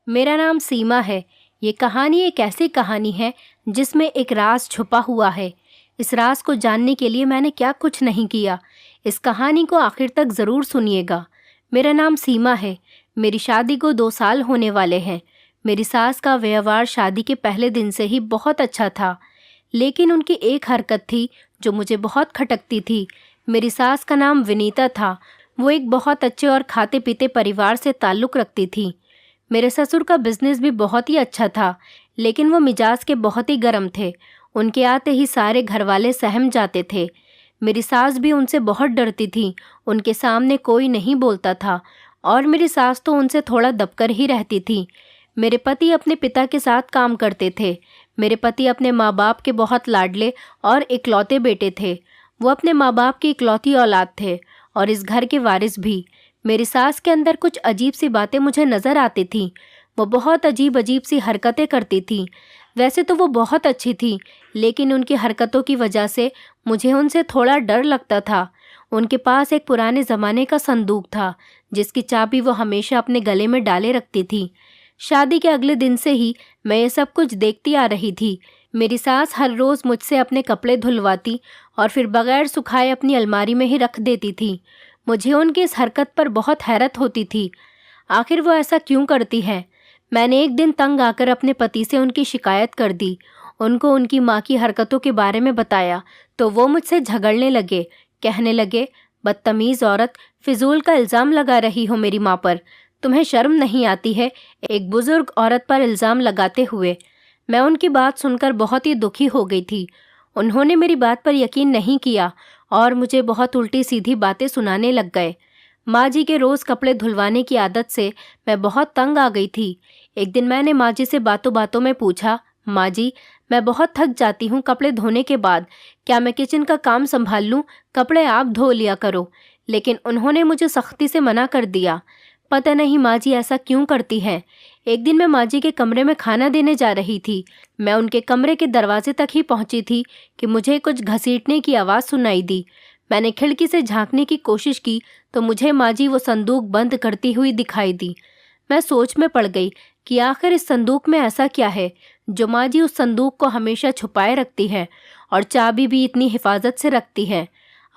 मेरा नाम सीमा है। ये कहानी एक ऐसी कहानी है जिसमें एक राज छुपा हुआ है। इस राज को जानने के लिए मैंने क्या कुछ नहीं किया। इस कहानी को आखिर तक ज़रूर सुनिएगा। मेरा नाम सीमा है। मेरी शादी को 2 साल होने वाले हैं। मेरी सास का व्यवहार शादी के पहले दिन से ही बहुत अच्छा था, लेकिन उनकी एक हरकत थी जो मुझे बहुत खटकती थी। मेरी सास का नाम विनीता था। वो एक बहुत अच्छे और खाते पीते परिवार से ताल्लुक़ रखती थी। मेरे ससुर का बिजनेस भी बहुत ही अच्छा था, लेकिन वो मिजाज के बहुत ही गर्म थे। उनके आते ही सारे घरवाले सहम जाते थे। मेरी सास भी उनसे बहुत डरती थी। उनके सामने कोई नहीं बोलता था और मेरी सास तो उनसे थोड़ा दबकर ही रहती थी। मेरे पति अपने पिता के साथ काम करते थे। मेरे पति अपने माँ बाप के बहुत लाडले और इकलौते बेटे थे। वो अपने माँ बाप की इकलौती औलाद थे और इस घर के वारिस भी। मेरी सास के अंदर कुछ अजीब सी बातें मुझे नज़र आती थीं। वो बहुत अजीब अजीब सी हरकतें करती थी। वैसे तो वो बहुत अच्छी थी, लेकिन उनकी हरकतों की वजह से मुझे उनसे थोड़ा डर लगता था। उनके पास एक पुराने ज़माने का संदूक था, जिसकी चाबी वो हमेशा अपने गले में डाले रखती थी। शादी के अगले दिन से ही मैं ये सब कुछ देखती आ रही थी। मेरी सास हर रोज़ मुझसे अपने कपड़े धुलवाती और फिर बगैर सुखाए अपनी अलमारी में ही रख देती थी। मुझे उनकी इस हरकत पर बहुत हैरत होती थी। आखिर वो ऐसा क्यों करती हैं? मैंने एक दिन तंग आकर अपने पति से उनकी शिकायत कर दी। उनको उनकी माँ की हरकतों के बारे में बताया तो वो मुझसे झगड़ने लगे। कहने लगे, बदतमीज़ औरत, फिजूल का इल्ज़ाम लगा रही हो मेरी माँ पर। तुम्हें शर्म नहीं आती है एक बुज़ुर्ग औरत पर इल्ज़ाम लगाते हुए। मैं उनकी बात सुनकर बहुत ही दुखी हो गई थी। उन्होंने मेरी बात पर यकीन नहीं किया और मुझे बहुत उल्टी सीधी बातें सुनाने लग गए। माँ जी के रोज़ कपड़े धुलवाने की आदत से मैं बहुत तंग आ गई थी। एक दिन मैंने माँ जी से बातों बातों में पूछा, माँ जी, मैं बहुत थक जाती हूँ कपड़े धोने के बाद। क्या मैं किचन का काम संभाल लूँ? कपड़े आप धो लिया करो। लेकिन उन्होंने मुझे सख्ती से मना कर दिया। पता नहीं माँ जी ऐसा क्यों करती हैं। एक दिन मैं माँ जी के कमरे में खाना देने जा रही थी। मैं उनके कमरे के दरवाजे तक ही पहुँची थी कि मुझे कुछ घसीटने की आवाज़ सुनाई दी। मैंने खिड़की से झांकने की कोशिश की तो मुझे माँ जी वो संदूक बंद करती हुई दिखाई दी। मैं सोच में पड़ गई कि आखिर इस संदूक में ऐसा क्या है जो माँ जी उस संदूक को हमेशा छुपाए रखती है और चाबी भी इतनी हिफाजत से रखती है।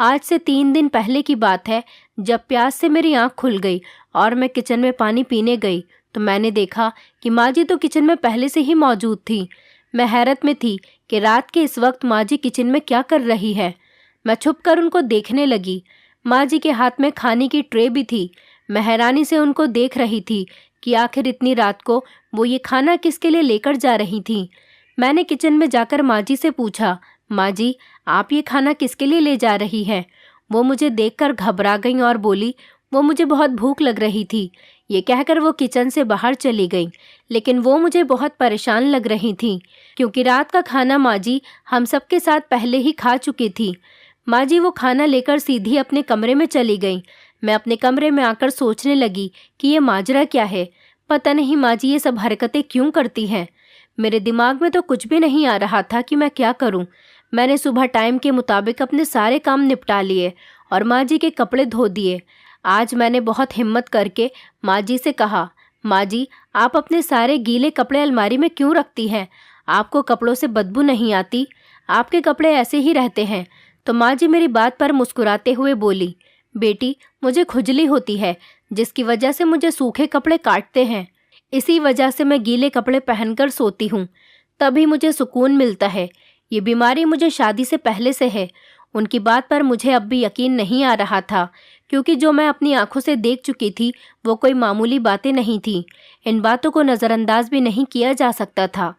आज से 3 दिन पहले की बात है, जब प्यास से मेरी आँख खुल गई और मैं किचन में पानी पीने गई तो मैंने देखा कि माँ जी तो किचन में पहले से ही मौजूद थी। मैं हैरत में थी कि रात के इस वक्त माँ जी किचन में क्या कर रही है। मैं छुपकर उनको देखने लगी। माँ जी के हाथ में खाने की ट्रे भी थी। मैं हैरानी से उनको देख रही थी कि आखिर इतनी रात को वो ये खाना किसके लिए लेकर जा रही थी। मैंने किचन में जाकर माँ जी से पूछा, माँ जी, आप ये खाना किसके लिए ले जा रही हैं? वो मुझे देखकर घबरा गईं और बोली, वो मुझे बहुत भूख लग रही थी। ये कहकर वो किचन से बाहर चली गईं, लेकिन वो मुझे बहुत परेशान लग रही थीं, क्योंकि रात का खाना माँ जी हम सबके साथ पहले ही खा चुकी थी। माँ जी वो खाना लेकर सीधी अपने कमरे में चली गईं। मैं अपने कमरे में आकर सोचने लगी कि ये माजरा क्या है। पता नहीं माँ जी ये सब हरकतें क्यों करती हैं। मेरे दिमाग में तो कुछ भी नहीं आ रहा था कि मैं क्या करूं। मैंने सुबह टाइम के मुताबिक अपने सारे काम निपटा लिए और माँ जी के कपड़े धो दिए। आज मैंने बहुत हिम्मत करके माँ जी से कहा, माँ जी, आप अपने सारे गीले कपड़े अलमारी में क्यों रखती हैं? आपको कपड़ों से बदबू नहीं आती? आपके कपड़े ऐसे ही रहते हैं। तो माँ जी मेरी बात पर मुस्कुराते हुए बोली, बेटी, मुझे खुजली होती है, जिसकी वजह से मुझे सूखे कपड़े काटते हैं। इसी वजह से मैं गीले कपड़े पहनकर सोती हूँ, तभी मुझे सुकून मिलता है। ये बीमारी मुझे शादी से पहले से है। उनकी बात पर मुझे अब भी यकीन नहीं आ रहा था, क्योंकि जो मैं अपनी आंखों से देख चुकी थी वो कोई मामूली बातें नहीं थीं। इन बातों को नज़रअंदाज भी नहीं किया जा सकता था।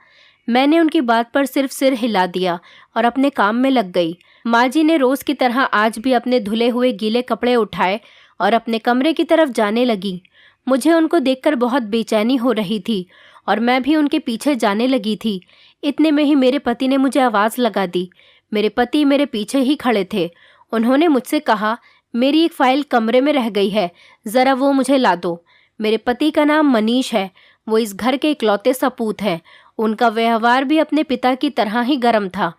मैंने उनकी बात पर सिर्फ सिर हिला दिया और अपने काम में लग गई। माँ जी ने रोज़ की तरह आज भी अपने धुले हुए गीले कपड़े उठाए और अपने कमरे की तरफ जाने लगी। मुझे उनको देखकर बहुत बेचैनी हो रही थी और मैं भी उनके पीछे जाने लगी थी। इतने में ही मेरे पति ने मुझे आवाज़ लगा दी। मेरे पति मेरे पीछे ही खड़े थे। उन्होंने मुझसे कहा, मेरी एक फ़ाइल कमरे में रह गई है, ज़रा वो मुझे ला दो। मेरे पति का नाम मनीष है। वो इस घर के इकलौते सपूत हैं। उनका व्यवहार भी अपने पिता की तरह ही गर्म था।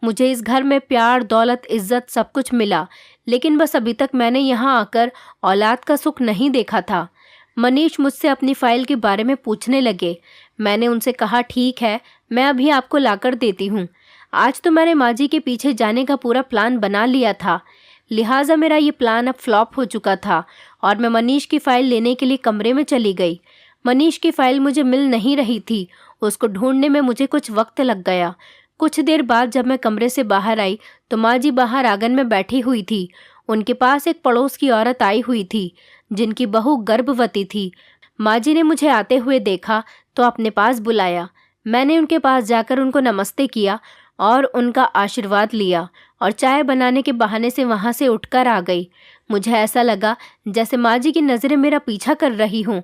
मुझे इस घर में प्यार, दौलत, इज्जत सब कुछ मिला, लेकिन बस अभी तक मैंने यहाँ आकर औलाद का सुख नहीं देखा था। मनीष मुझसे अपनी फाइल के बारे में पूछने लगे। मैंने उनसे कहा, ठीक है, मैं अभी आपको लाकर देती हूँ। आज तो मैंने माँ जी के पीछे जाने का पूरा प्लान बना लिया था, लिहाजा मेरा ये प्लान अब फ्लॉप हो चुका था और मैं मनीष की फ़ाइल लेने के लिए कमरे में चली गई। मनीष की फ़ाइल मुझे मिल नहीं रही थी। उसको ढूंढने में मुझे कुछ वक्त लग गया। कुछ देर बाद जब मैं कमरे से बाहर आई तो माँ जी बाहर आंगन में बैठी हुई थी। उनके पास एक पड़ोस की औरत आई हुई थी जिनकी बहू गर्भवती थी। माँ जी ने मुझे आते हुए देखा तो अपने पास बुलाया। मैंने उनके पास जाकर उनको नमस्ते किया और उनका आशीर्वाद लिया और चाय बनाने के बहाने से वहाँ से उठकर आ गई। मुझे ऐसा लगा जैसे माँ जी की नज़रें मेरा पीछा कर रही हों।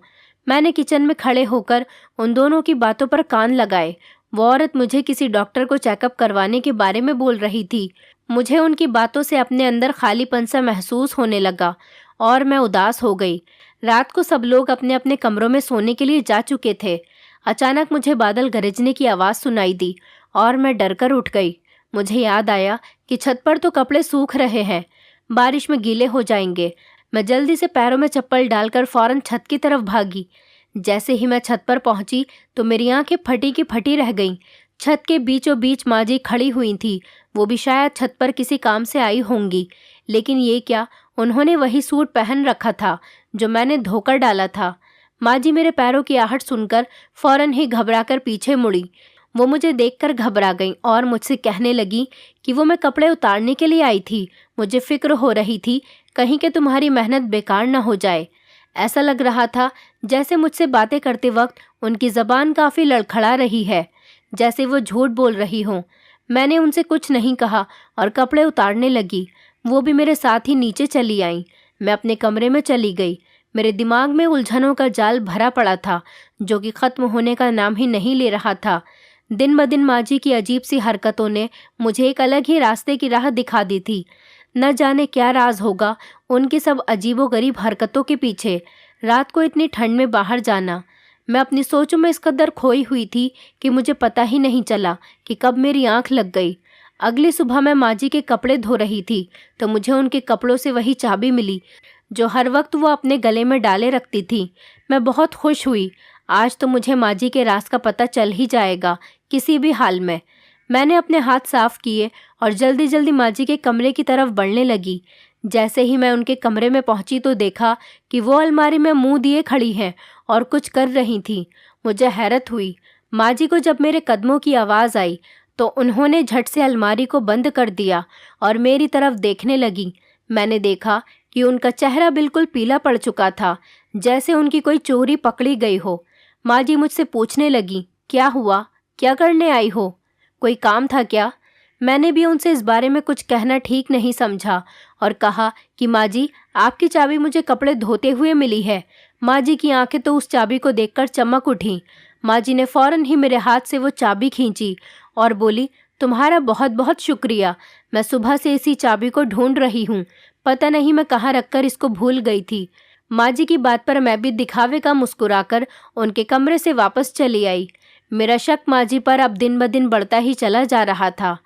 मैंने किचन में खड़े होकर उन दोनों की बातों पर कान लगाए। वो औरत मुझे किसी डॉक्टर को चेकअप करवाने के बारे में बोल रही थी। मुझे उनकी बातों से अपने अंदर खालीपन सा महसूस होने लगा और मैं उदास हो गई। रात को सब लोग अपने अपने कमरों में सोने के लिए जा चुके थे। अचानक मुझे बादल गरजने की आवाज़ सुनाई दी और मैं डरकर उठ गई। मुझे याद आया कि छत पर तो कपड़े सूख रहे हैं, बारिश में गीले हो जाएंगे। मैं जल्दी से पैरों में चप्पल डालकर फौरन छत की तरफ भागी। जैसे ही मैं छत पर पहुंची तो मेरी आंखें फटी की फटी रह गईं। छत के बीचों बीच माँ जी खड़ी हुई थी। वो भी शायद छत पर किसी काम से आई होंगी, लेकिन ये क्या, उन्होंने वही सूट पहन रखा था जो मैंने धोकर डाला था। माँ जी मेरे पैरों की आहट सुनकर फौरन ही घबराकर पीछे मुड़ी। वो मुझे देखकर घबरा गईं और मुझसे कहने लगी कि वो मैं कपड़े उतारने के लिए आई थी। मुझे फिक्र हो रही थी कहीं कि तुम्हारी मेहनत बेकार न हो जाए। ऐसा लग रहा था जैसे मुझसे बातें करते वक्त उनकी ज़बान काफ़ी लड़खड़ा रही है, जैसे वो झूठ बोल रही हों। मैंने उनसे कुछ नहीं कहा और कपड़े उतारने लगी। वो भी मेरे साथ ही नीचे चली आईं। मैं अपने कमरे में चली गई। मेरे दिमाग में उलझनों का जाल भरा पड़ा था जो कि ख़त्म होने का नाम ही नहीं ले रहा था। दिन ब दिन माँ जी की अजीब सी हरकतों ने मुझे एक अलग ही रास्ते की राह दिखा दी थी। न जाने क्या राज होगा उनकी सब अजीबोगरीब हरकतों के पीछे। रात को इतनी ठंड में बाहर जाना। मैं अपनी सोचों में इस कदर खोई हुई थी कि मुझे पता ही नहीं चला कि कब मेरी आंख लग गई। अगली सुबह मैं माँ जी के कपड़े धो रही थी तो मुझे उनके कपड़ों से वही चाबी मिली जो हर वक्त वो अपने गले में डाले रखती थी। मैं बहुत खुश हुई। आज तो मुझे माँ जी के राज का पता चल ही जाएगा किसी भी हाल में। मैंने अपने हाथ साफ किए और जल्दी जल्दी माँ जी के कमरे की तरफ बढ़ने लगी। जैसे ही मैं उनके कमरे में पहुंची तो देखा कि वो अलमारी में मुंह दिए खड़ी हैं और कुछ कर रही थी। मुझे हैरत हुई। माँ जी को जब मेरे कदमों की आवाज़ आई तो उन्होंने झट से अलमारी को बंद कर दिया और मेरी तरफ देखने लगी। मैंने देखा कि उनका चेहरा बिल्कुल पीला पड़ चुका था, जैसे उनकी कोई चोरी पकड़ी गई हो। माँ जी मुझसे पूछने लगी, क्या हुआ, क्या करने आई हो, कोई काम था क्या? मैंने भी उनसे इस बारे में कुछ कहना ठीक नहीं समझा और कहा कि माँ जी, आपकी चाबी मुझे कपड़े धोते हुए मिली है। माँ जी की आंखें तो उस चाबी को देखकर चमक उठीं। माँ जी ने फौरन ही मेरे हाथ से वो चाबी खींची और बोली, तुम्हारा बहुत बहुत शुक्रिया। मैं सुबह से इसी चाबी को ढूंढ रही हूँ। पता नहीं मैं कहाँ रखकर इसको भूल गई थी। माँ जी की बात पर मैं भी दिखावे का मुस्कुराकर उनके कमरे से वापस चली आई। मेरा शक माँ जी पर अब दिन ब दिन बढ़ता ही चला जा रहा था।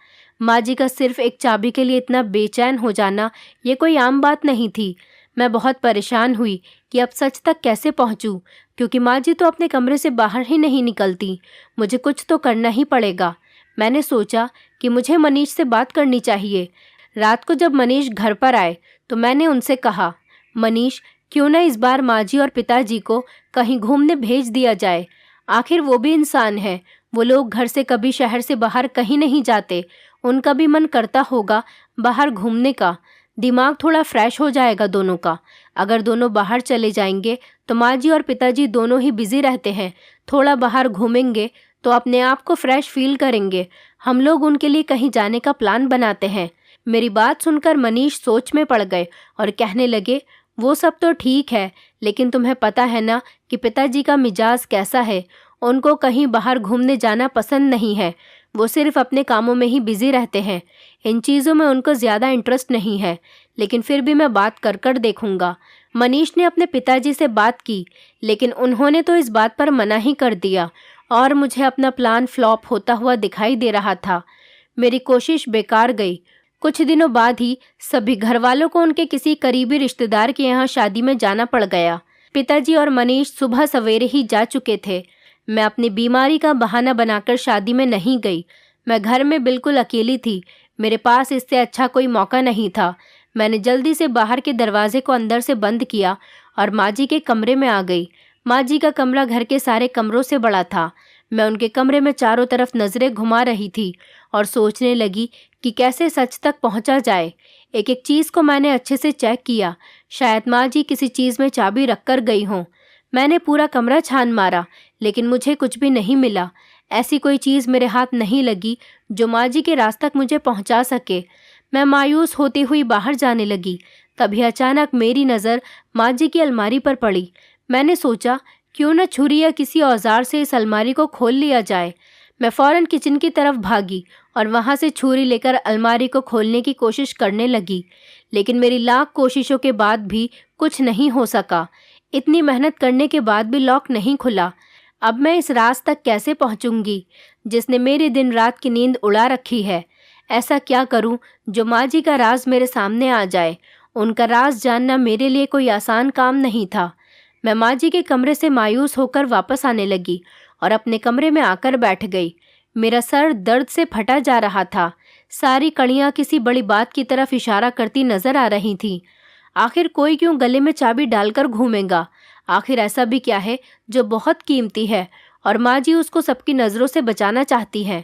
माँ जी का सिर्फ एक चाबी के लिए इतना बेचैन हो जाना ये कोई आम बात नहीं थी। मैं बहुत परेशान हुई कि अब सच तक कैसे पहुँचूँ, क्योंकि माँ जी तो अपने कमरे से बाहर ही नहीं निकलती। मुझे कुछ तो करना ही पड़ेगा। मैंने सोचा कि मुझे मनीष से बात करनी चाहिए। रात को जब मनीष घर पर आए तो मैंने उनसे कहा, मनीष, क्यों ना इस बार माँ जी और पिताजी को कहीं घूमने भेज दिया जाए। आखिर वो भी इंसान हैं। वो लोग घर से कभी शहर से बाहर कहीं नहीं जाते। उनका भी मन करता होगा बाहर घूमने का। दिमाग थोड़ा फ्रेश हो जाएगा दोनों का। अगर दोनों बाहर चले जाएंगे तो माँ जी और पिताजी दोनों ही बिजी रहते हैं। थोड़ा बाहर घूमेंगे तो अपने आप को फ्रेश फील करेंगे। हम लोग उनके लिए कहीं जाने का प्लान बनाते हैं। मेरी बात सुनकर मनीष सोच में पड़ गए और कहने लगे, वो सब तो ठीक है, लेकिन तुम्हें पता है ना कि पिताजी का मिजाज कैसा है। उनको कहीं बाहर घूमने जाना पसंद नहीं है। वो सिर्फ अपने कामों में ही बिजी रहते हैं। इन चीज़ों में उनको ज़्यादा इंटरेस्ट नहीं है, लेकिन फिर भी मैं बात कर कर देखूंगा। मनीष ने अपने पिताजी से बात की, लेकिन उन्होंने तो इस बात पर मना ही कर दिया और मुझे अपना प्लान फ्लॉप होता हुआ दिखाई दे रहा था। मेरी कोशिश बेकार गई। कुछ दिनों बाद ही सभी घर वालों को उनके किसी करीबी रिश्तेदार के यहाँ शादी में जाना पड़ गया। पिताजी और मनीष सुबह सवेरे ही जा चुके थे। मैं अपनी बीमारी का बहाना बनाकर शादी में नहीं गई। मैं घर में बिल्कुल अकेली थी। मेरे पास इससे अच्छा कोई मौका नहीं था। मैंने जल्दी से बाहर के दरवाजे को अंदर से बंद किया और माँ जी के कमरे में आ गई। माँ जी का कमरा घर के सारे कमरों से बड़ा था। मैं उनके कमरे में चारों तरफ नज़रें घुमा रही थी और सोचने लगी कि कैसे सच तक पहुंचा जाए। एक एक चीज़ को मैंने अच्छे से चेक किया। शायद माँ जी किसी चीज़ में चाबी रख कर गई हों। मैंने पूरा कमरा छान मारा, लेकिन मुझे कुछ भी नहीं मिला। ऐसी कोई चीज़ मेरे हाथ नहीं लगी जो माँ जी के राज तक मुझे पहुंचा सके। मैं मायूस होती हुई बाहर जाने लगी। तभी अचानक मेरी नज़र माँ जी की अलमारी पर पड़ी। मैंने सोचा, क्यों न छुरी या किसी औजार से इस अलमारी को खोल लिया जाए। मैं फ़ौरन किचन की तरफ भागी और वहाँ से छुरी लेकर अलमारी को खोलने की कोशिश करने लगी, लेकिन मेरी लाख कोशिशों के बाद भी कुछ नहीं हो सका। इतनी मेहनत करने के बाद भी लॉक नहीं खुला। अब मैं इस राज तक कैसे पहुँचूंगी जिसने मेरी दिन रात की नींद उड़ा रखी है। ऐसा क्या करूं जो माँ जी का राज मेरे सामने आ जाए। उनका राज जानना मेरे लिए कोई आसान काम नहीं था। मैं माँ जी के कमरे से मायूस होकर वापस आने लगी और अपने कमरे में आकर बैठ गई। मेरा सर दर्द से फटा जा रहा था। सारी कड़ियाँ किसी बड़ी बात की तरफ इशारा करती नजर आ रही थीं। आखिर कोई क्यों गले में चाबी डालकर घूमेगा। आखिर ऐसा भी क्या है जो बहुत कीमती है और माँ जी उसको सबकी नज़रों से बचाना चाहती हैं।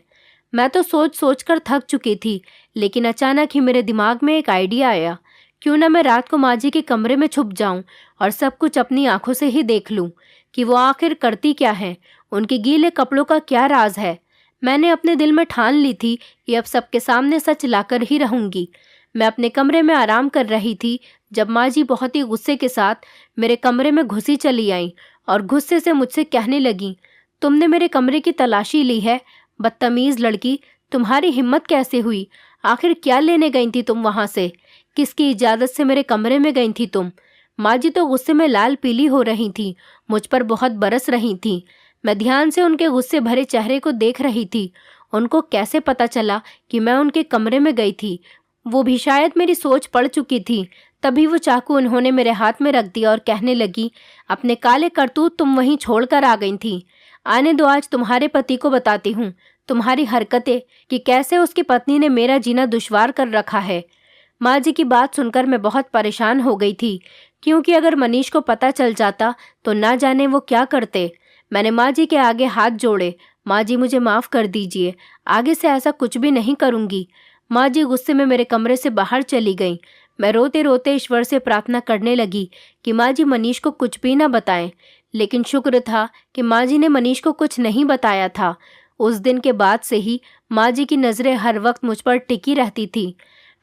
मैं तो सोच सोच कर थक चुकी थी, लेकिन अचानक ही मेरे दिमाग में एक आइडिया आया। क्यों ना मैं रात को माँ जी के कमरे में छुप जाऊं और सब कुछ अपनी आंखों से ही देख लूं कि वो आखिर करती क्या है, उनके गीले कपड़ों का क्या राज है। मैंने अपने दिल में ठान ली थी कि अब सबके सामने सच लाकर ही रहूंगी। मैं अपने कमरे में आराम कर रही थी जब माँ जी बहुत ही गुस्से के साथ मेरे कमरे में घुसी चली आईं और गुस्से से मुझसे कहने लगी, तुमने मेरे कमरे की तलाशी ली है? बदतमीज़ लड़की, तुम्हारी हिम्मत कैसे हुई? आखिर क्या लेने गई थी तुम वहाँ से? किसकी इजाज़त से मेरे कमरे में गई थी तुम? माँ जी तो गुस्से में लाल पीली हो रही थी, मुझ पर बहुत बरस रही थी। मैं ध्यान से उनके गुस्से भरे चेहरे को देख रही थी। उनको कैसे पता चला कि मैं उनके कमरे में गई थी? वो भी शायद मेरी सोच पड़ चुकी थी। तभी वो चाकू उन्होंने मेरे हाथ में रख दिया और कहने लगी, अपने काले करतूत तुम वहीं छोड़ कर आ गई थी। आने दो, आज तुम्हारे पति को बताती हूँ तुम्हारी हरकतें, कि कैसे उसकी पत्नी ने मेरा जीना दुश्वार कर रखा है। माँ जी की बात सुनकर मैं बहुत परेशान हो गई थी, क्योंकि अगर मनीष को पता चल जाता तो ना जाने वो क्या करते। मैंने माँ जी के आगे हाथ जोड़े। माँ जी, मुझे माफ़ कर दीजिए, आगे से ऐसा कुछ भी नहीं करूँगी। माँ जी गुस्से में मेरे कमरे से बाहर चली गईं। मैं रोते रोते ईश्वर से प्रार्थना करने लगी कि माँ जी मनीष को कुछ भी न बताएं। लेकिन शुक्र था कि माँ जी ने मनीष को कुछ नहीं बताया था। उस दिन के बाद से ही माँ जी की नज़रें हर वक्त मुझ पर टिकी रहती थी।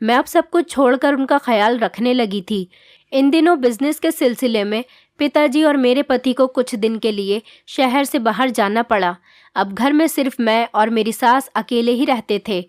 मैं अब सब कुछ छोड़कर उनका ख्याल रखने लगी थी। इन दिनों बिजनेस के सिलसिले में पिताजी और मेरे पति को कुछ दिन के लिए शहर से बाहर जाना पड़ा। अब घर में सिर्फ मैं और मेरी सास अकेले ही रहते थे।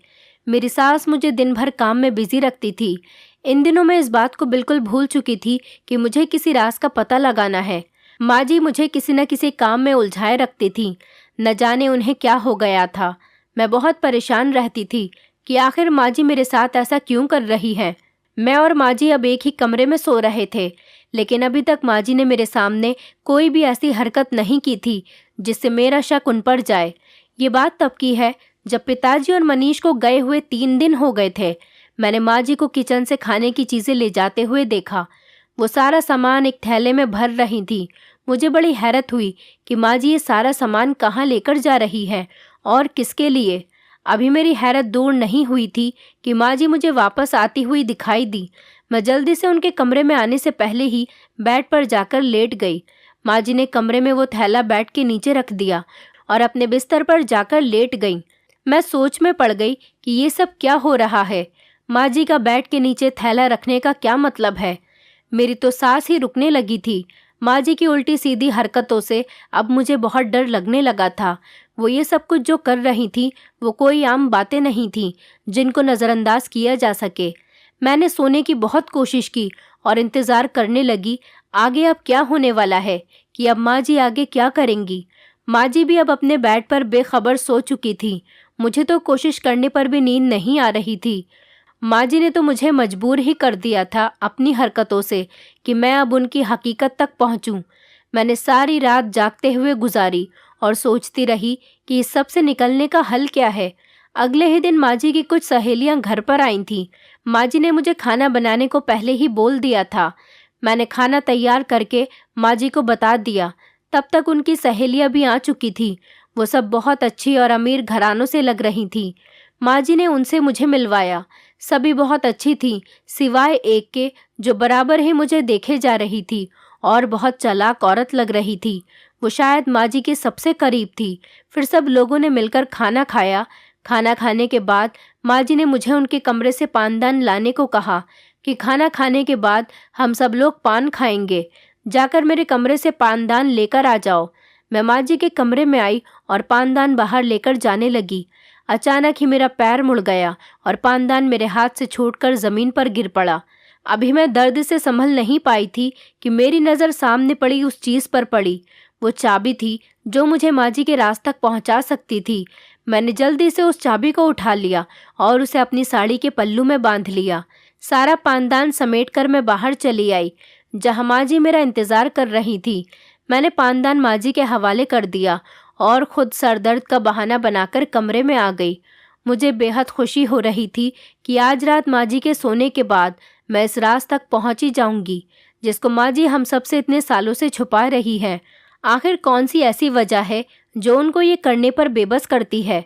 मेरी सास मुझे दिन भर काम में बिजी रखती थी। इन दिनों मैं इस बात को बिल्कुल भूल चुकी थी कि मुझे किसी राज का पता लगाना है। माँ जी मुझे किसी न किसी काम में उलझाए रखती थी। न जाने उन्हें क्या हो गया था। मैं बहुत परेशान रहती थी कि आखिर माँ जी मेरे साथ ऐसा क्यों कर रही है। मैं और माँ जी अब एक ही कमरे में सो रहे थे, लेकिन अभी तक माँ जी ने मेरे सामने कोई भी ऐसी हरकत नहीं की थी जिससे मेरा शक उन पर जाए। ये बात तब की है जब पिताजी और मनीष को गए हुए 3 दिन हो गए थे। मैंने माँ जी को किचन से खाने की चीज़ें ले जाते हुए देखा। वो सारा सामान एक थैले में भर रही थी। मुझे बड़ी हैरत हुई कि माँ जी ये सारा सामान कहाँ लेकर जा रही है और किसके लिए। अभी मेरी हैरत दूर नहीं हुई थी कि माँ जी मुझे वापस आती हुई दिखाई दी। मैं जल्दी से उनके कमरे में आने से पहले ही बेड पर जाकर लेट गई। माँ जी ने कमरे में वो थैला बेड के नीचे रख दिया और अपने बिस्तर पर जाकर लेट गई। मैं सोच में पड़ गई कि ये सब क्या हो रहा है। माँ जी का बेड के नीचे थैला रखने का क्या मतलब है। मेरी तो सांस ही रुकने लगी थी। माँ जी की उल्टी सीधी हरकतों से अब मुझे बहुत डर लगने लगा था। वो ये सब कुछ जो कर रही थी वो कोई आम बातें नहीं थीं जिनको नज़रअंदाज किया जा सके। मैंने सोने की बहुत कोशिश की और इंतज़ार करने लगी आगे अब क्या होने वाला है, कि अब माँ जी आगे क्या करेंगी। माँ जी भी अब अपने बेड पर बेखबर सो चुकी थी। मुझे तो कोशिश करने पर भी नींद नहीं आ रही थी। माँ जी ने तो मुझे मजबूर ही कर दिया था अपनी हरकतों से कि मैं अब उनकी हकीकत तक पहुँचूँ। मैंने सारी रात जागते हुए गुजारी और सोचती रही कि इस सब से निकलने का हल क्या है। अगले ही दिन माँ जी की कुछ सहेलियां घर पर आई थीं। माँ जी ने मुझे खाना बनाने को पहले ही बोल दिया था। मैंने खाना तैयार करके माँ जी को बता दिया। तब तक उनकी सहेलियां भी आ चुकी थीं। वो सब बहुत अच्छी और अमीर घरानों से लग रही थीं। माँ जी ने उनसे मुझे मिलवाया। सभी बहुत अच्छी थीं, सिवाय एक के जो बराबर ही मुझे देखे जा रही थी और बहुत चालाक औरत लग रही थी। वो शायद माँ जी के सबसे करीब थी। फिर सब लोगों ने मिलकर खाना खाया। खाना खाने के बाद माँ जी ने मुझे उनके कमरे से पानदान लाने को कहा कि खाना खाने के बाद हम सब लोग पान खाएंगे। जाकर मेरे कमरे से पानदान लेकर आ जाओ। मैं माँ जी के कमरे में आई और पानदान बाहर लेकर जाने लगी। अचानक ही मेरा पैर मुड़ गया और पानदान मेरे हाथ से छूटकर ज़मीन पर गिर पड़ा। अभी मैं दर्द से संभल नहीं पाई थी कि मेरी नज़र सामने पड़ी उस चीज़ पर पड़ी। वो चाबी थी जो मुझे माँ जी के राज तक पहुँचा सकती थी। मैंने जल्दी से उस चाबी को उठा लिया और उसे अपनी साड़ी के पल्लू में बांध लिया। सारा पानदान समेटकर मैं बाहर चली आई, जहाँ माँ जी मेरा इंतज़ार कर रही थी। मैंने पानदान माँ जी के हवाले कर दिया और खुद सर दर्द का बहाना बनाकर कमरे में आ गई। मुझे बेहद खुशी हो रही थी कि आज रात माँ जी के सोने के बाद मैं इस राज तक पहुँच ही जाऊंगी, जिसको माँ जी हम सबसे इतने सालों से छुपा रही है। आखिर कौन सी ऐसी वजह है जो उनको ये करने पर बेबस करती है।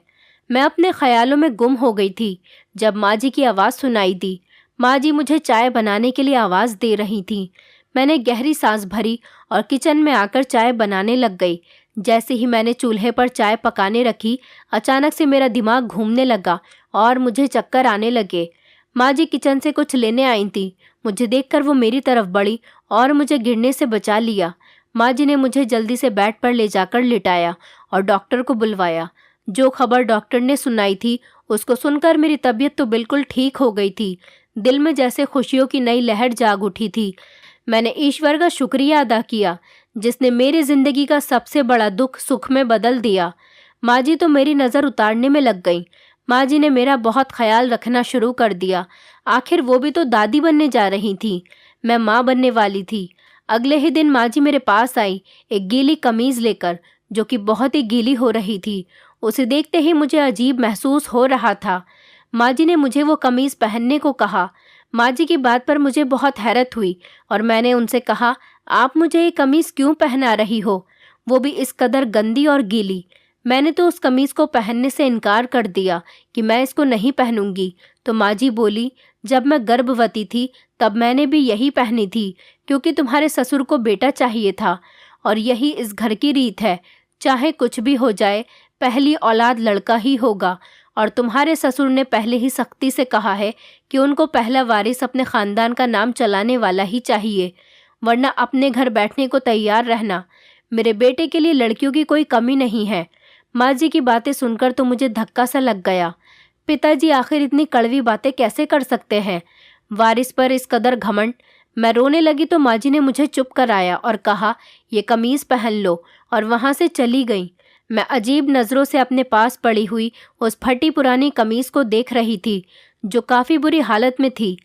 मैं अपने ख्यालों में गुम हो गई थी जब माँ जी की आवाज़ सुनाई दी। माँ जी मुझे चाय बनाने के लिए आवाज़ दे रही थी। मैंने गहरी सांस भरी और किचन में आकर चाय बनाने लग गई। जैसे ही मैंने चूल्हे पर चाय पकाने रखी, अचानक से मेरा दिमाग घूमने लगा और मुझे चक्कर आने लगे। माँ जी किचन से कुछ लेने आई थी। मुझे देखकर वो मेरी तरफ बढ़ी और मुझे गिरने से बचा लिया। माँ जी ने मुझे जल्दी से बेड पर ले जाकर लिटाया और डॉक्टर को बुलवाया। जो खबर डॉक्टर ने सुनाई थी उसको सुनकर मेरी तबीयत तो बिल्कुल ठीक हो गई थी। दिल में जैसे खुशियों की नई लहर जाग उठी थी। मैंने ईश्वर का शुक्रिया अदा किया जिसने मेरी जिंदगी का सबसे बड़ा दुख सुख में बदल दिया। माँ जी तो मेरी नज़र उतारने में लग गईं। माँ जी ने मेरा बहुत ख्याल रखना शुरू कर दिया। आखिर वो भी तो दादी बनने जा रही थी। मैं माँ बनने वाली थी। अगले ही दिन माँ जी मेरे पास आई, एक गीली कमीज़ लेकर, जो कि बहुत ही गीली हो रही थी। उसे देखते ही मुझे अजीब महसूस हो रहा था। माँ जी ने मुझे वो कमीज़ पहनने को कहा। माँ जी की बात पर मुझे बहुत हैरत हुई और मैंने उनसे कहा, आप मुझे ये कमीज़ क्यों पहना रही हो, वो भी इस कदर गंदी और गीली। मैंने तो उस कमीज़ को पहनने से इनकार कर दिया कि मैं इसको नहीं पहनूंगी। तो माँ जी बोली, जब मैं गर्भवती थी तब मैंने भी यही पहनी थी, क्योंकि तुम्हारे ससुर को बेटा चाहिए था और यही इस घर की रीत है। चाहे कुछ भी हो जाए, पहली औलाद लड़का ही होगा और तुम्हारे ससुर ने पहले ही सख्ती से कहा है कि उनको पहला वारिस अपने ख़ानदान का नाम चलाने वाला ही चाहिए, वरना अपने घर बैठने को तैयार रहना। मेरे बेटे के लिए लड़कियों की कोई कमी नहीं है। माँ जी की बातें सुनकर तो मुझे धक्का सा लग गया। पिताजी आखिर इतनी कड़वी बातें कैसे कर सकते हैं? वारिस पर इस कदर घमंड। मैं रोने लगी तो माँ जी ने मुझे चुप कराया और कहा, ये कमीज़ पहन लो, और वहाँ से चली गई। मैं अजीब नज़रों से अपने पास पड़ी हुई उस फटी पुरानी कमीज़ को देख रही थी, जो काफ़ी बुरी हालत में थी।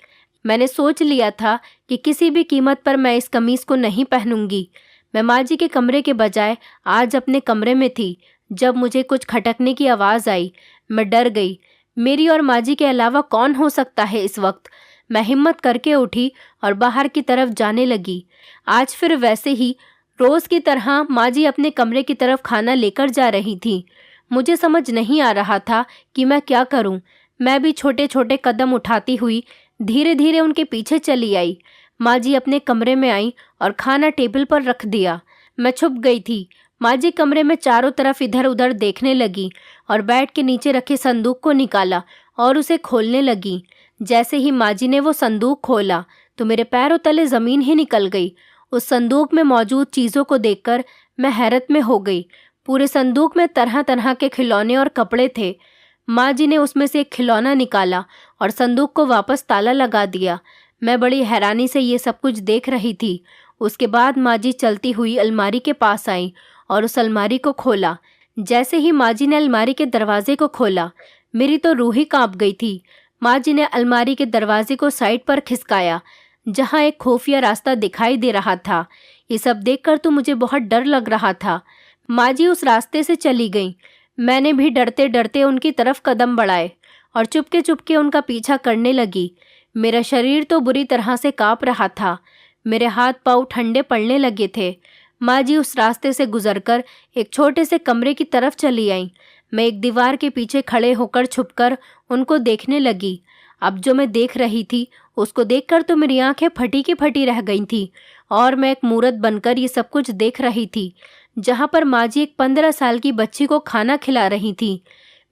मैंने सोच लिया था कि किसी भी कीमत पर मैं इस कमीज़ को नहीं पहनूंगी। मैं माँ जी के कमरे के बजाय आज अपने कमरे में थी। जब मुझे कुछ खटकने की आवाज़ आई, मैं डर गई। मेरी और माँ जी के अलावा कौन हो सकता है इस वक्त? मैं हिम्मत करके उठी और बाहर की तरफ जाने लगी। आज फिर वैसे ही रोज़ की तरह माँ जी अपने कमरे की तरफ खाना लेकर जा रही थी। मुझे समझ नहीं आ रहा था कि मैं क्या करूं। मैं भी छोटे छोटे कदम उठाती हुई धीरे धीरे उनके पीछे चली आई। माँ जी अपने कमरे में आई और खाना टेबल पर रख दिया। मैं छुप गई थी। माँ जी कमरे में चारों तरफ इधर उधर देखने लगी और बेड के नीचे रखे संदूक को निकाला और उसे खोलने लगी। जैसे ही माँ जी ने वो संदूक खोला तो मेरे पैरों तले ज़मीन ही निकल गई। उस संदूक में मौजूद चीज़ों को देखकर मैं हैरत में हो गई। पूरे संदूक में तरह तरह के खिलौने और कपड़े थे। माँ जी ने उसमें से एक खिलौना निकाला और संदूक को वापस ताला लगा दिया। मैं बड़ी हैरानी से ये सब कुछ देख रही थी। उसके बाद माँ जी चलती हुई अलमारी के पास आई और उस अलमारी को खोला। जैसे ही माँ जी ने अलमारी के दरवाजे को खोला, मेरी तो रूह ही कांप गई थी। माँ जी ने अलमारी के दरवाजे को साइड पर खिसकाया, जहाँ एक खुफिया रास्ता दिखाई दे रहा था। ये सब देखकर तो मुझे बहुत डर लग रहा था। माँ जी उस रास्ते से चली गईं। मैंने भी डरते डरते उनकी तरफ कदम बढ़ाए और चुपके चुपके उनका पीछा करने लगी। मेरा शरीर तो बुरी तरह से काँप रहा था। मेरे हाथ पाँव ठंडे पड़ने लगे थे। माँ जी उस रास्ते से गुजरकर एक छोटे से कमरे की तरफ चली आईं। मैं एक दीवार के पीछे खड़े होकर छुपकर उनको देखने लगी। अब जो मैं देख रही थी उसको देखकर तो मेरी आंखें फटी की फटी रह गई थी और मैं एक मूरत बनकर ये सब कुछ देख रही थी, जहाँ पर माँ जी एक 15 साल की बच्ची को खाना खिला रही थी।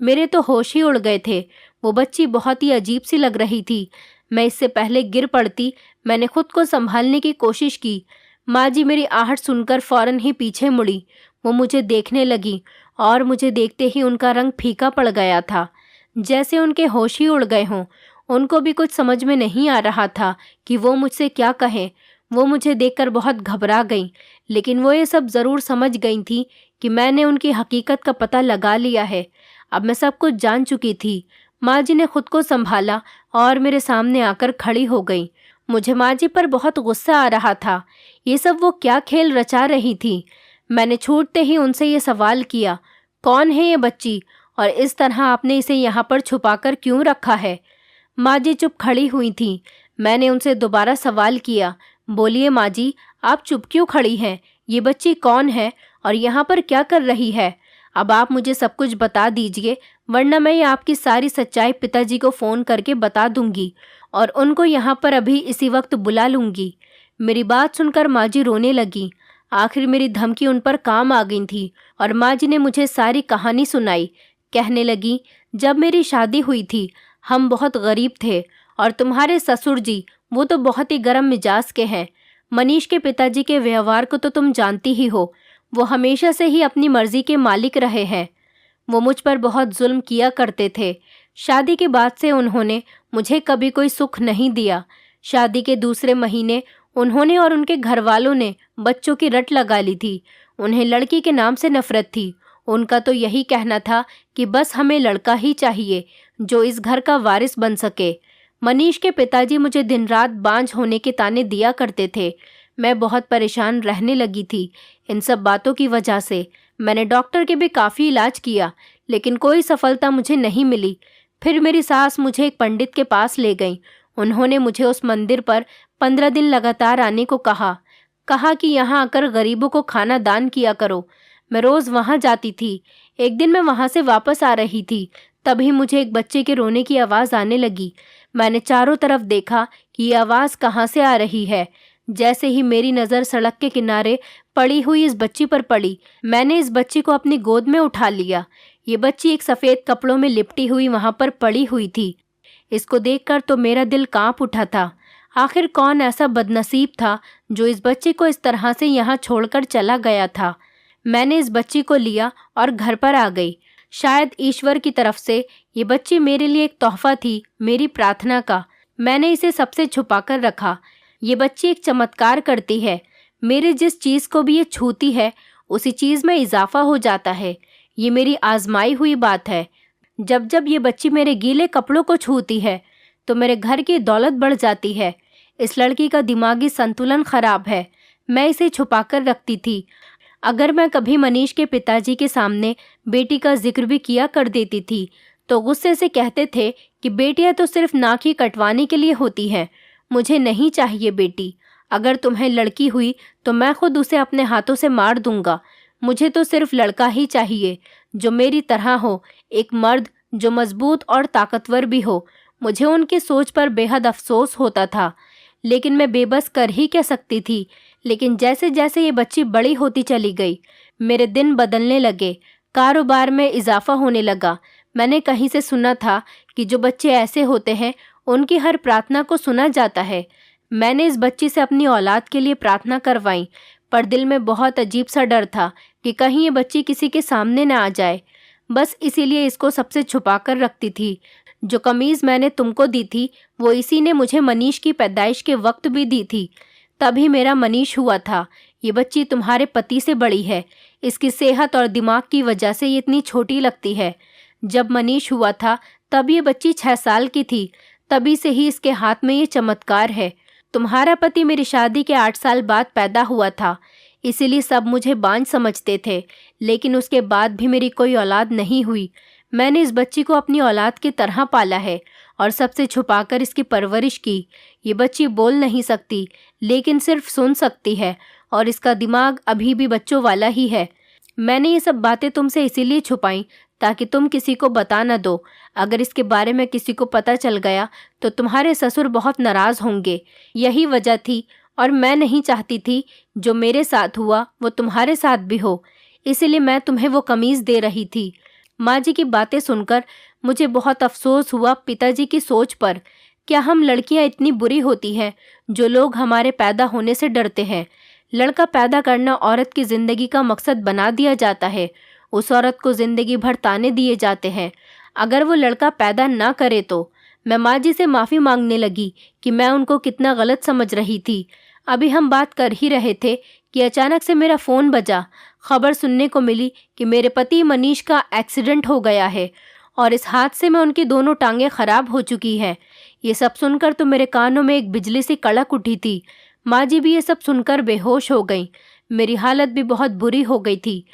मेरे तो होश ही उड़ गए थे। वो बच्ची बहुत ही अजीब सी लग रही थी। मैं इससे पहले गिर पड़ती, मैंने खुद को संभालने की कोशिश की। माँ जी मेरी आहट सुनकर फौरन ही पीछे मुड़ी। वो मुझे देखने लगी और मुझे देखते ही उनका रंग फीका पड़ गया था, जैसे उनके होश ही उड़ गए हों। उनको भी कुछ समझ में नहीं आ रहा था कि वो मुझसे क्या कहें। वो मुझे देखकर बहुत घबरा गईं, लेकिन वो ये सब ज़रूर समझ गई थी कि मैंने उनकी हकीकत का पता लगा लिया है। अब मैं सब कुछ जान चुकी थी। माँ जी ने खुद को संभाला और मेरे सामने आकर खड़ी हो गई। मुझे माँ जी पर बहुत गुस्सा आ रहा था। ये सब वो क्या खेल रचा रही थी। मैंने छूटते ही उनसे ये सवाल किया, कौन है ये बच्ची और इस तरह आपने इसे यहाँ पर छुपाकर क्यों रखा है? माँ जी चुप खड़ी हुई थी। मैंने उनसे दोबारा सवाल किया, बोलिए माँ जी, आप चुप क्यों खड़ी हैं? ये बच्ची कौन है और यहाँ पर क्या कर रही है? अब आप मुझे सब कुछ बता दीजिए, वरना मैं ये आपकी सारी सच्चाई पिताजी को फ़ोन करके बता दूंगी और उनको यहाँ पर अभी इसी वक्त बुला लूंगी। मेरी बात सुनकर माँ जी रोने लगी। आखिर मेरी धमकी उन पर काम आ गई थी और माँ जी ने मुझे सारी कहानी सुनाई। कहने लगी, जब मेरी शादी हुई थी हम बहुत गरीब थे और तुम्हारे ससुर जी वो तो बहुत ही गर्म मिजाज के हैं। मनीष के पिताजी के व्यवहार को तो तुम जानती ही हो। वो हमेशा से ही अपनी मर्जी के मालिक रहे हैं। वो मुझ पर बहुत जुल्म किया करते थे। शादी के बाद से उन्होंने मुझे कभी कोई सुख नहीं दिया। शादी के दूसरे महीने उन्होंने और उनके घर वालों ने बच्चों की रट लगा ली थी। उन्हें लड़की के नाम से नफरत थी। उनका तो यही कहना था कि बस हमें लड़का ही चाहिए जो इस घर का वारिस बन सके। मनीष के पिताजी मुझे दिन रात बांझ होने के ताने दिया करते थे। मैं बहुत परेशान रहने लगी थी इन सब बातों की वजह से। मैंने डॉक्टर के भी काफ़ी इलाज किया, लेकिन कोई सफलता मुझे नहीं मिली। फिर मेरी सास मुझे एक पंडित के पास ले गई। उन्होंने मुझे उस मंदिर पर 15 दिन लगातार आने को कहा कि यहाँ आकर गरीबों को खाना दान किया करो। मैं रोज़ वहाँ जाती थी। एक दिन मैं वहाँ से वापस आ रही थी, तभी मुझे एक बच्चे के रोने की आवाज़ आने लगी। मैंने चारों तरफ देखा कि ये आवाज़ कहाँ से आ रही है। जैसे ही मेरी नज़र सड़क के किनारे पड़ी हुई इस बच्ची पर पड़ी, मैंने इस बच्ची को अपनी गोद में उठा लिया। ये बच्ची एक सफ़ेद कपड़ों में लिपटी हुई वहाँ पर पड़ी हुई थी। इसको देखकर तो मेरा दिल कांप उठा था। आखिर कौन ऐसा बदनसीब था जो इस बच्ची को इस तरह से यहाँ छोड़कर चला गया था। मैंने इस बच्ची को लिया और घर पर आ गई। शायद ईश्वर की तरफ से ये बच्ची मेरे लिए एक तोहफा थी, मेरी प्रार्थना का। मैंने इसे सबसे छुपा कर रखा। ये बच्ची एक चमत्कार करती है। मेरे जिस चीज़ को भी ये छूती है उसी चीज़ में इजाफा हो जाता है। ये मेरी आजमाई हुई बात है। जब जब ये बच्ची मेरे गीले कपड़ों को छूती है तो मेरे घर की दौलत बढ़ जाती है। इस लड़की का दिमागी संतुलन खराब है। मैं इसे छुपा कर रखती थी। अगर मैं कभी मनीष के पिताजी के सामने बेटी का जिक्र भी किया कर देती थी तो गुस्से से कहते थे कि बेटियां तो सिर्फ नाक ही कटवाने के लिए होती हैं। मुझे नहीं चाहिए बेटी। अगर तुम्हें लड़की हुई तो मैं खुद उसे अपने हाथों से मार दूंगा। मुझे तो सिर्फ लड़का ही चाहिए जो मेरी तरह हो, एक मर्द जो मजबूत और ताकतवर भी हो। मुझे उनकी सोच पर बेहद अफसोस होता था, लेकिन मैं बेबस कर ही क्या सकती थी। लेकिन जैसे जैसे ये बच्ची बड़ी होती चली गई, मेरे दिन बदलने लगे। कारोबार में इजाफा होने लगा। मैंने कहीं से सुना था कि जो बच्चे ऐसे होते हैं उनकी हर प्रार्थना को सुना जाता है। मैंने इस बच्ची से अपनी औलाद के लिए प्रार्थना करवाई, पर दिल में बहुत अजीब सा डर था कि कहीं ये बच्ची किसी के सामने न आ जाए। बस इसीलिए इसको सबसे छुपा कर रखती थी। जो कमीज़ मैंने तुमको दी थी वो इसी ने मुझे मनीष की पैदाइश के वक्त भी दी थी। तभी मेरा मनीष हुआ था। ये बच्ची तुम्हारे पति से बड़ी है। इसकी सेहत और दिमाग की वजह से ये इतनी छोटी लगती है। जब मनीष हुआ था तब ये बच्ची 6 साल की थी। तभी से ही इसके हाथ में ये चमत्कार है। तुम्हारा पति मेरी शादी के 8 साल बाद पैदा हुआ था, इसीलिए सब मुझे बांझ समझते थे, लेकिन उसके बाद भी मेरी कोई औलाद नहीं हुई। मैंने इस बच्ची को अपनी औलाद की तरह पाला है और सबसे छुपाकर इसकी परवरिश की। ये बच्ची बोल नहीं सकती, लेकिन सिर्फ सुन सकती है और इसका दिमाग अभी भी बच्चों वाला ही है। मैंने ये सब बातें तुमसे इसीलिए छुपाई ताकि तुम किसी को बता न दो। अगर इसके बारे में किसी को पता चल गया तो तुम्हारे ससुर बहुत नाराज होंगे। यही वजह थी और मैं नहीं चाहती थी जो मेरे साथ हुआ वो तुम्हारे साथ भी हो, इसीलिए मैं तुम्हें वो कमीज दे रही थी। माँ जी की बातें सुनकर मुझे बहुत अफसोस हुआ पिताजी की सोच पर। क्या हम लड़कियां इतनी बुरी होती हैं जो लोग हमारे पैदा होने से डरते हैं? लड़का पैदा करना औरत की जिंदगी का मकसद बना दिया जाता है। उस औरत को जिंदगी भर ताने दिए जाते हैं अगर वो लड़का पैदा ना करे तो। मैं माँ जी से माफ़ी मांगने लगी कि मैं उनको कितना गलत समझ रही थी। अभी हम बात कर ही रहे थे कि अचानक से मेरा फ़ोन बजा। खबर सुनने को मिली कि मेरे पति मनीष का एक्सीडेंट हो गया है और इस हादसे में उनकी दोनों टांगें खराब हो चुकी हैं। ये सब सुनकर तो मेरे कानों में एक बिजली सी कड़क उठी थी। माँ जी भी ये सब सुनकर बेहोश हो गईं। मेरी हालत भी बहुत बुरी हो गई थी।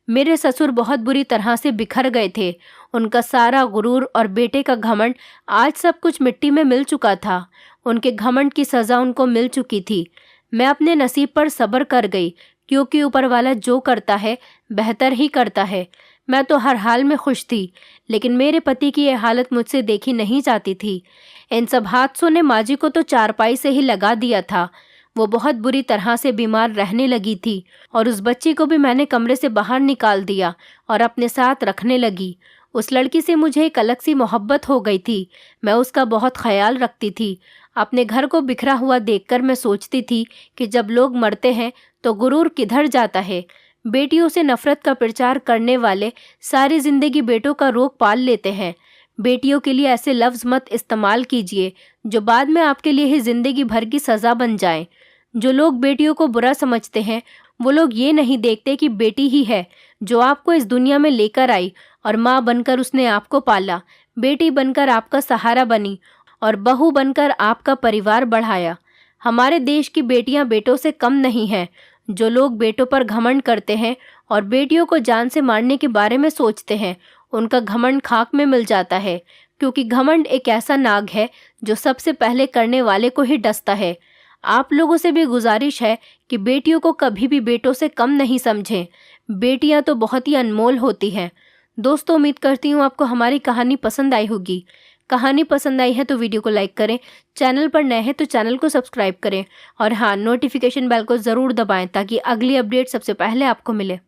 मेरे ससुर बहुत बुरी तरह से बिखर गए थे। उनका सारा गुरूर और बेटे का घमंड, आज सब कुछ मिट्टी में मिल चुका था। उनके घमंड की सज़ा उनको मिल चुकी थी। मैं अपने नसीब पर सब्र कर गई, क्योंकि ऊपर वाला जो करता है बेहतर ही करता है। मैं तो हर हाल में खुश थी, लेकिन मेरे पति की यह हालत मुझसे देखी नहीं जाती थी। इन सब हादसों ने माँ जी को तो चारपाई से ही लगा दिया था। वो बहुत बुरी तरह से बीमार रहने लगी थी और उस बच्ची को भी मैंने कमरे से बाहर निकाल दिया और अपने साथ रखने लगी। उस लड़की से मुझे एक अलग सी मोहब्बत हो गई थी। मैं उसका बहुत ख्याल रखती थी। अपने घर को बिखरा हुआ देखकर मैं सोचती थी कि जब लोग मरते हैं तो गुरूर किधर जाता है। बेटियों से नफरत का प्रचार करने वाले सारी जिंदगी बेटों का रोग पाल लेते हैं। बेटियों के लिए ऐसे लफ्ज़ मत इस्तेमाल कीजिए जो बाद में आपके लिए ही जिंदगी भर की सज़ा बन जाए। जो लोग बेटियों को बुरा समझते हैं वो लोग ये नहीं देखते कि बेटी ही है जो आपको इस दुनिया में लेकर आई और माँ बनकर उसने आपको पाला, बेटी बनकर आपका सहारा बनी और बहू बनकर आपका परिवार बढ़ाया। हमारे देश की बेटियां बेटों से कम नहीं हैं। जो लोग बेटों पर घमंड करते हैं और बेटियों को जान से मारने के बारे में सोचते हैं, उनका घमंड खाक में मिल जाता है, क्योंकि घमंड एक ऐसा नाग है जो सबसे पहले करने वाले को ही डसता है। आप लोगों से भी गुजारिश है कि बेटियों को कभी भी बेटों से कम नहीं समझें। बेटियां तो बहुत ही अनमोल होती हैं। दोस्तों, उम्मीद करती हूँ आपको हमारी कहानी पसंद आई होगी। कहानी पसंद आई है तो वीडियो को लाइक करें, चैनल पर नए हैं तो चैनल को सब्सक्राइब करें और हाँ, नोटिफिकेशन बेल को ज़रूर दबाएं ताकि अगली अपडेट सबसे पहले आपको मिले।